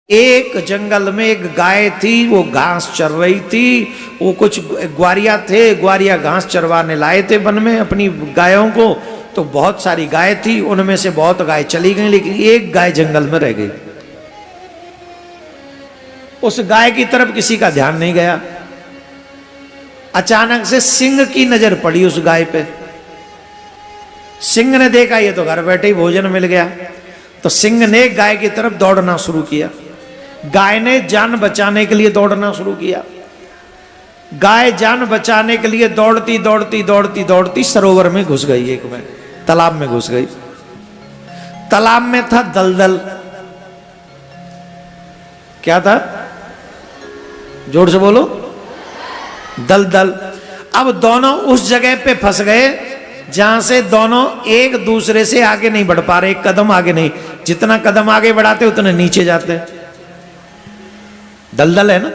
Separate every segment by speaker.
Speaker 1: एक जंगल में एक गाय थी, वो घास चर रही थी। वो कुछ ग्वारिया थे, ग्वारिया घास चरवाने लाए थे वन में अपनी गायों को। तो बहुत सारी गाय थी, उनमें से बहुत गाय चली गई, लेकिन एक गाय जंगल में रह गई। उस गाय की तरफ किसी का ध्यान नहीं गया। अचानक से सिंह की नजर पड़ी उस गाय पे। सिंह ने देखा ये तो घर बैठे ही भोजन मिल गया, तो सिंह ने गाय की तरफ दौड़ना शुरू किया। गाय ने जान बचाने के लिए दौड़ना शुरू किया। गाय जान बचाने के लिए दौड़ती दौड़ती दौड़ती दौड़ती सरोवर में घुस गई, एक में तालाब में घुस गई। तालाब में था दलदल। क्या था? जोर से बोलो। दलदल। अब दोनों उस जगह पे फंस गए जहां से दोनों एक दूसरे से आगे नहीं बढ़ पा रहे, एक कदम आगे नहीं। जितना कदम आगे बढ़ाते उतने नीचे जाते। दलदल है ना,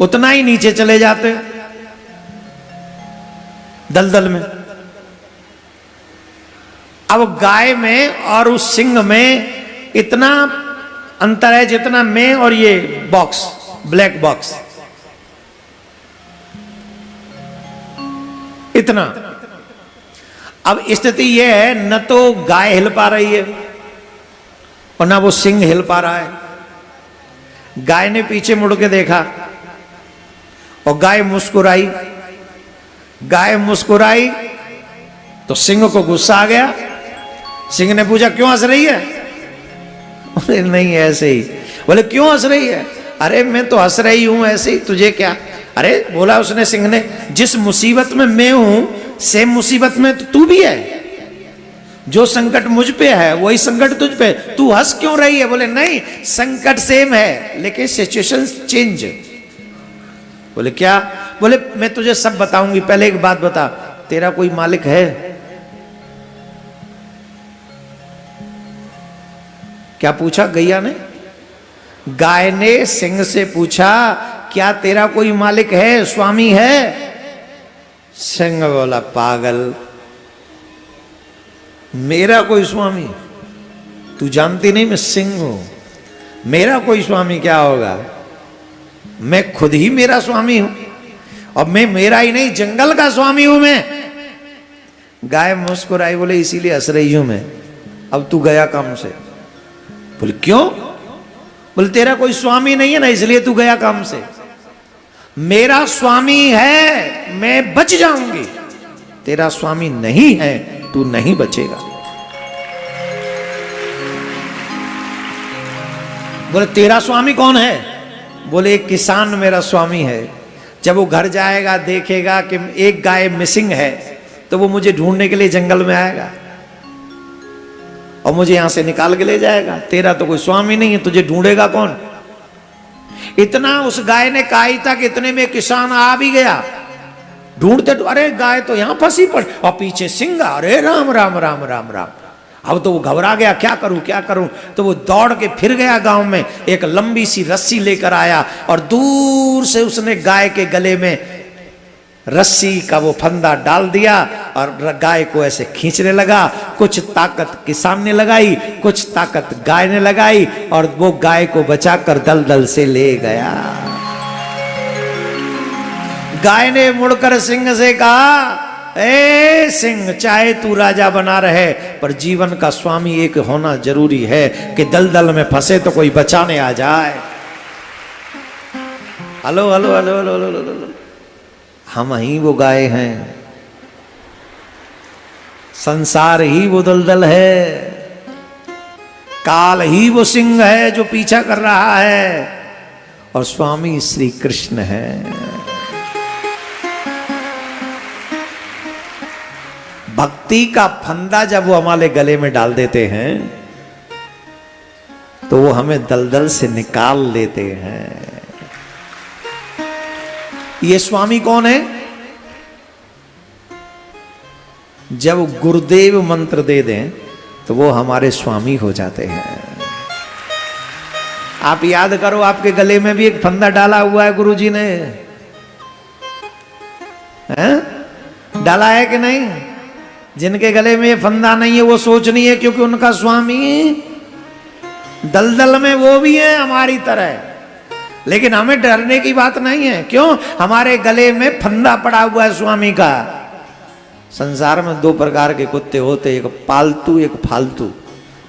Speaker 1: उतना ही नीचे चले जाते दलदल में। अब गाय में और उस सिंह में इतना अंतर है जितना मैं और ये बॉक्स, ब्लैक बॉक्स, इतना। अब स्थिति यह है, न तो गाय हिल पा रही है और ना वो सिंह हिल पा रहा है। गाय ने पीछे मुड़ के देखा और गाय मुस्कुराई। गाय मुस्कुराई तो सिंह को गुस्सा आ गया। सिंह ने पूछा, क्यों हंस रही है? बोले, नहीं ऐसे ही। बोले, क्यों हंस रही है? अरे मैं तो हंस रही हूं ऐसे ही, तुझे क्या? अरे बोला उसने, सिंह ने, जिस मुसीबत में मैं हूं सेम मुसीबत में तो तू भी है। जो संकट मुझ पे है वही संकट तुझ पे, तू हंस क्यों रही है? बोले, नहीं संकट सेम है लेकिन सिचुएशन चेंज। बोले, क्या? बोले, मैं तुझे सब बताऊंगी, पहले एक बात बता, तेरा कोई मालिक है? क्या पूछा गैया ने? गाय ने सिंह से पूछा, क्या तेरा कोई मालिक है, स्वामी है? सिंह बोला, पागल, मेरा कोई स्वामी? तू जानती नहीं मैं सिंह हूं, मेरा कोई स्वामी क्या होगा? मैं खुद ही मेरा स्वामी हूं, और मैं मेरा ही नहीं जंगल का स्वामी हूं मैं। गाय मुस्कुराई, बोले, इसीलिए हंस रही हूं मैं। अब तू गया काम से। बोले, क्यों? बोले, तेरा कोई स्वामी नहीं है ना, इसलिए तू गया काम से। मेरा स्वामी है, मैं बच जाऊंगी। तेरा स्वामी नहीं है, तू नहीं बचेगा। बोले, तेरा स्वामी कौन है? बोले, एक किसान मेरा स्वामी है। जब वो घर जाएगा देखेगा कि एक गाय मिसिंग है तो वो मुझे ढूंढने के लिए जंगल में आएगा और मुझे यहां से निकाल के ले जाएगा। तेरा तो कोई स्वामी नहीं है, तुझे ढूंढेगा कौन? इतना उस गाय ने कहा ही था कि इतने में किसान आ भी गया। ढूंढते, अरे गाय तो यहां फंसी पड़ी और पीछे सिंह। अरे राम राम राम राम राम। अब तो वो घबरा गया, क्या करूं क्या करूं? तो वो दौड़ के फिर गया गांव में, एक लंबी सी रस्सी लेकर आया और दूर से उसने गाय के गले में रस्सी का वो फंदा डाल दिया और गाय को ऐसे खींचने लगा। कुछ ताकत किसान ने लगाई, कुछ ताकत गाय ने लगाई और वो गाय को बचाकर दलदल से ले गया। गाय ने मुड़कर सिंह से कहा, ए सिंह, चाहे तू राजा बना रहे पर जीवन का स्वामी एक होना जरूरी है कि दलदल में फंसे तो कोई बचाने आ जाए। Hello hello hello hello hello hello. हम ही वो गाय हैं, संसार ही वो दलदल है, काल ही वो सिंह है जो पीछा कर रहा है और स्वामी श्री कृष्ण है। भक्ति का फंदा जब वो हमारे गले में डाल देते हैं तो वो हमें दलदल से निकाल लेते हैं। ये स्वामी कौन है? जब गुरुदेव मंत्र दे दें तो वो हमारे स्वामी हो जाते हैं। आप याद करो, आपके गले में भी एक फंदा डाला हुआ है गुरुजी ने, हैं? डाला है कि नहीं? जिनके गले में ये फंदा नहीं है वो सोच नहीं है, क्योंकि उनका स्वामी दलदल में वो भी है, हमारी तरह, लेकिन हमें डरने की बात नहीं है। क्यों? हमारे गले में फंदा पड़ा हुआ है स्वामी का। संसार में दो प्रकार के कुत्ते होते, एक पालतू एक फालतू।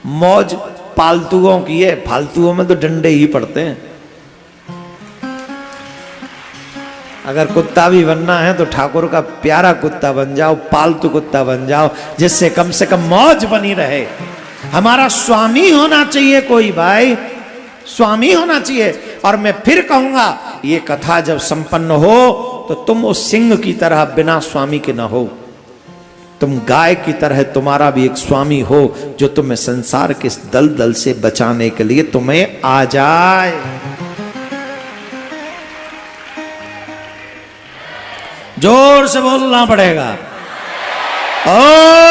Speaker 1: मौज पालतुओं की है, फालतुओं में तो डंडे ही पड़ते हैं। अगर कुत्ता भी बनना है तो ठाकुर का प्यारा कुत्ता बन जाओ, पालतू कुत्ता बन जाओ, जिससे कम से कम मौज बनी रहे। हमारा स्वामी होना चाहिए कोई भाई, स्वामी होना चाहिए। और मैं फिर कहूंगा, ये कथा जब संपन्न हो तो तुम उस सिंह की तरह बिना स्वामी के ना हो, तुम गाय की तरह तुम्हारा भी एक स्वामी हो, जो तुम्हें संसार के इस दलदल से बचाने के लिए तुम्हें आ जाए। जोर से बोलना पड़ेगा। ओ